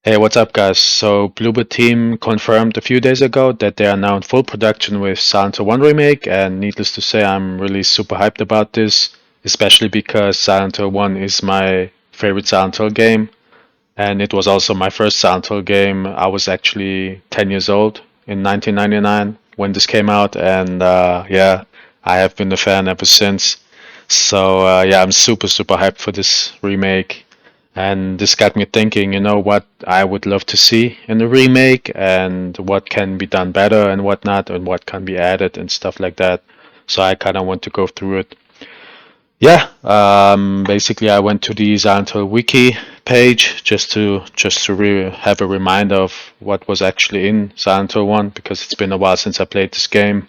Hey, what's up, guys? So, Bluebird team confirmed a few days ago that they are now in full production with Silent Hill 1 Remake, and needless to say, I'm really super hyped about this, especially because Silent Hill 1 is my favorite Silent Hill game, and it was also my first Silent Hill game. I was actually 10 years old in 1999 when this came out, and yeah, I have been a fan ever since. So, yeah, I'm super hyped for this remake. And this got me thinking, what I would love to see in a remake and what can be done better and whatnot, and what can be added and stuff like that. So I kind of want to go through it. Yeah, basically I went to the Silent Hill wiki page just to have a reminder of what was actually in Silent Hill 1 because it's been a while since I played this game.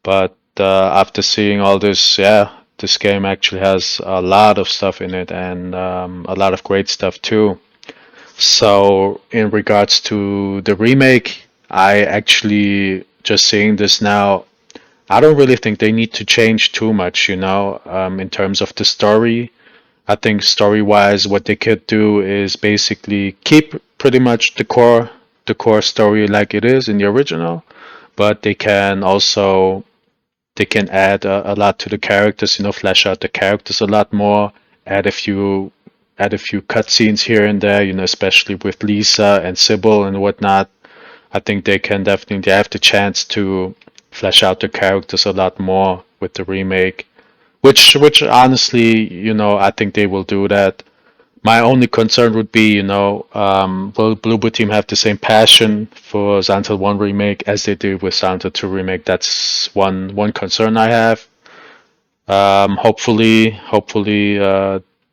But after seeing all this, yeah, this game actually has a lot of stuff in it and a lot of great stuff too. So, in regards to the remake, I actually just seeing this now, I don't really think they need to change too much, in terms of the story. I think story-wise, what they could do is basically keep pretty much the core story like it is in the original, but they can add a lot to the characters, flesh out the characters a lot more, add a few add a few cutscenes here and there, especially with Lisa and Sybil and whatnot. I think they can definitely have the chance to flesh out the characters a lot more with the remake. Which honestly, I think they will do that. My only concern would be, will Bloober Team have the same passion for Silent Hill 1 remake as they do with Silent Hill 2 remake? That's one concern I have. Hopefully,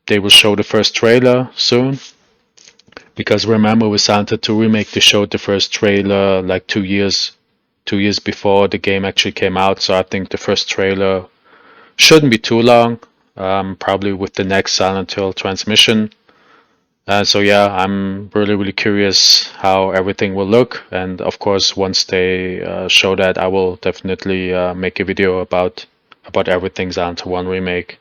they will show the first trailer soon. Because remember, with Silent Hill 2 remake, they showed the first trailer like 2 years before the game actually came out. So I think the first trailer shouldn't be too long. Probably with the next Silent Hill transmission. So yeah, I'm really curious how everything will look, and of course, once they show that, I will definitely make a video about everything Silent Hill 1 remake.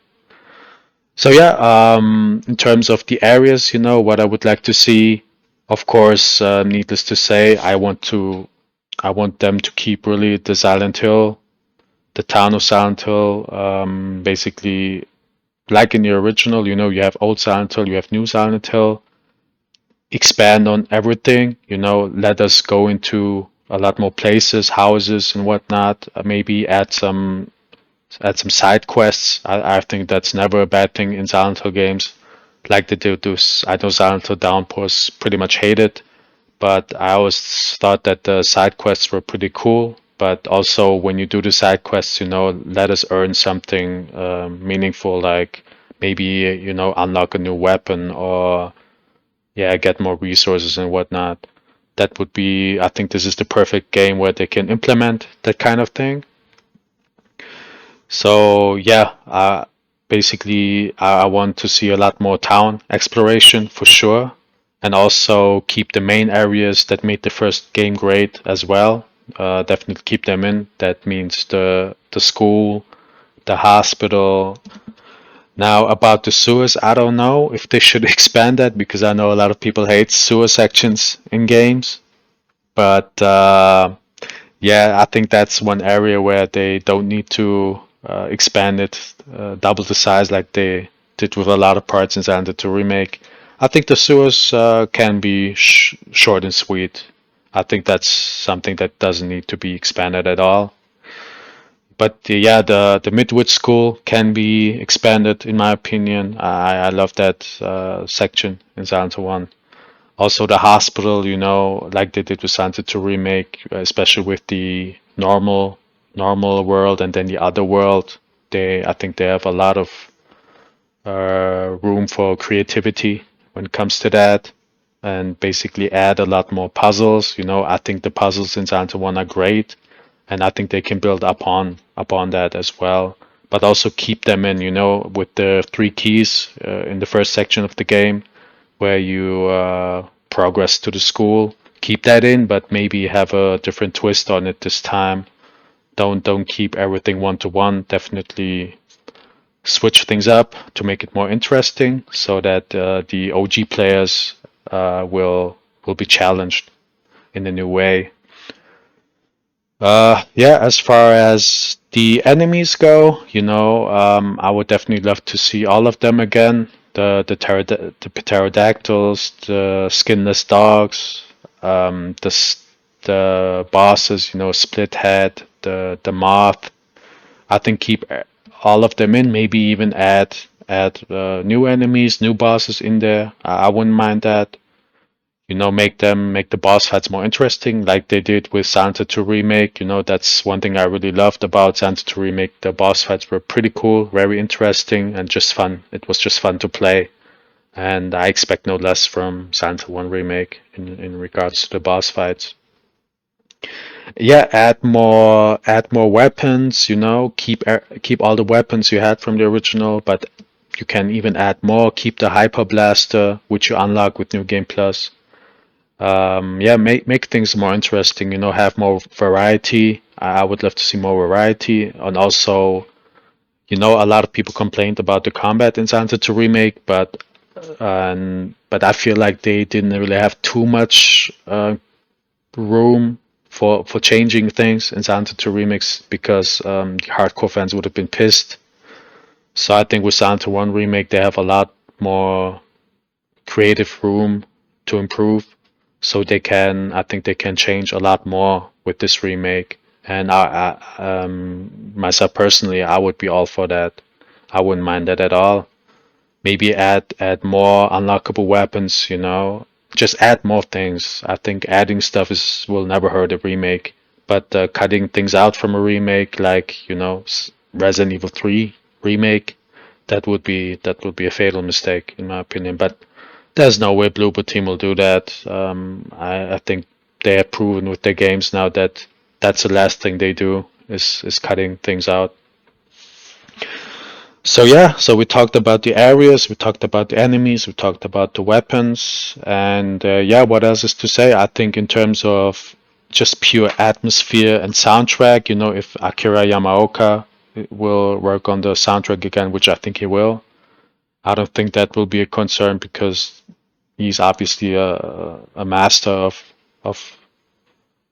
So yeah, in terms of the areas, what I would like to see, of course, needless to say, I want them to keep really the Silent Hill, the town of Silent Hill, basically like in the original. You have old Silent Hill, you have new Silent Hill. Expand on everything, let us go into a lot more places, houses and whatnot. Maybe add some side quests. I think that's never a bad thing in Silent Hill games. Like they do this, I know Silent Hill Downpour's pretty much hated, but I always thought that the side quests were pretty cool. But also, when you do the side quests, let us earn something meaningful, like maybe unlock a new weapon or yeah, get more resources and whatnot. That would be, I think this is the perfect game where they can implement that kind of thing. So yeah, basically I want to see a lot more town exploration for sure, and also keep the main areas that made the first game great as well. Definitely keep them in. That means the school, the hospital. Now about the sewers, I don't know if they should expand that because I know a lot of people hate sewer sections in games. But yeah, I think that's one area where they don't need to expand it, double the size like they did with a lot of parts in Xander to remake. I think the sewers can be short and sweet. I think that's something that doesn't need to be expanded at all. But yeah, the Midwood School can be expanded, in my opinion. I love that section in Silent Hill 1. Also, the hospital, like they did with Silent Hill 2 remake, especially with the normal world and then the other world. I think they have a lot of room for creativity when it comes to that, and basically add a lot more puzzles. I think the puzzles in Silent Hill 1 are great, and I think they can build upon that as well. But also keep them in, with the three keys in the first section of the game, where you progress to the school. Keep that in, but maybe have a different twist on it this time. Don't keep everything one to one. Definitely switch things up to make it more interesting, so that the OG players will will be challenged in a new way. Yeah, as far as the enemies go, I would definitely love to see all of them again. The pterodactyls, the skinless dogs, the bosses, split head, the moth. I think keep all of them in. Maybe even add new enemies, new bosses in there. I wouldn't mind that. Make the boss fights more interesting, like they did with Silent Hill 2 Remake. That's one thing I really loved about Silent Hill 2 Remake. The boss fights were pretty cool, very interesting, and just fun. It was just fun to play, and I expect no less from Silent Hill 1 Remake in regards to the boss fights. Yeah, add more weapons. Keep all the weapons you had from the original, but you can even add more. Keep the Hyper Blaster, which you unlock with New Game Plus. Yeah, make things more interesting. Have more variety. I would love to see more variety, and also, a lot of people complained about the combat in Silent Hill 2 Remake, but I feel like they didn't really have too much room for changing things in Silent Hill 2 Remix because hardcore fans would have been pissed. So I think with Silent Hill 1 Remake, they have a lot more creative room to improve. So I think they can change a lot more with this remake. And myself personally, I would be all for that. I wouldn't mind that at all. Maybe add more unlockable weapons. Just add more things. I think adding stuff will never hurt a remake. But cutting things out from a remake, like Resident Evil 3 remake, that would be a fatal mistake in my opinion. But there's no way Bloober Team will do that. I think they have proven with their games now that that's the last thing they do is cutting things out. So yeah, so we talked about the areas, we talked about the enemies, we talked about the weapons, and yeah, what else is to say? I think in terms of just pure atmosphere and soundtrack, if Akira Yamaoka will work on the soundtrack again, which I think he will, I don't think that will be a concern because he's obviously a master of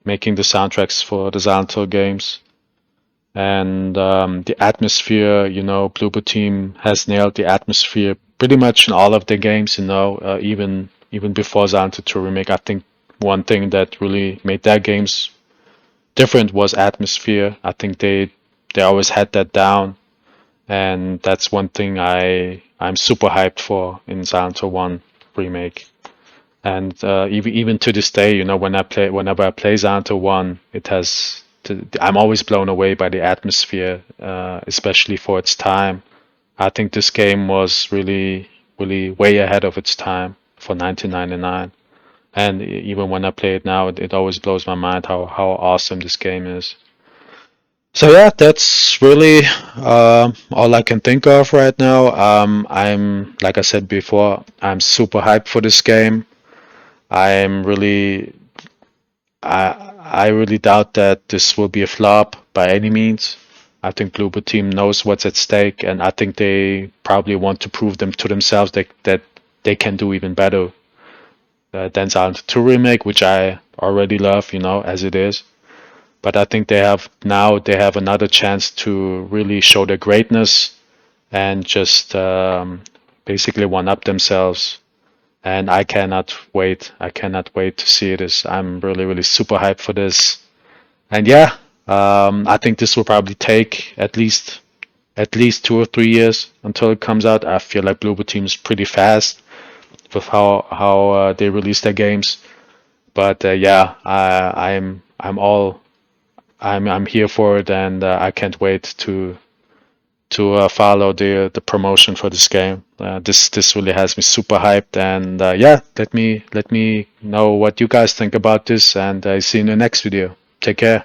making the soundtracks for the Silent Hill games. And the atmosphere, Bloober Team has nailed the atmosphere pretty much in all of their games. Even before Silent Hill 2 Remake, I think one thing that really made their games different was atmosphere. I think they always had that down, and that's one thing I'm super hyped for in Silent Hill 1 Remake. And even to this day, whenever I play Silent Hill 1, I'm always blown away by the atmosphere, especially for its time. I think this game was really, really way ahead of its time for 1999. And even when I play it now, it always blows my mind how awesome this game is. So yeah, that's really all I can think of right now. Like I said before, I'm super hyped for this game. I'm really, I really doubt that this will be a flop by any means. I think Bloober Team knows what's at stake, and I think they probably want to prove them to themselves that they can do even better than Silent Hill 2 Remake, which I already love, as it is. But I think they have another chance to really show their greatness and just basically one up themselves. And I cannot wait. I cannot wait to see this. I'm really, really super hyped for this. And yeah, I think this will probably take at least 2 or 3 years until it comes out. I feel like Bloober Team is pretty fast with how they release their games. But yeah, I'm here for it, and I can't wait to follow the promotion for this game. This really has me super hyped, and yeah, let me know what you guys think about this, and I see you in the next video. Take care.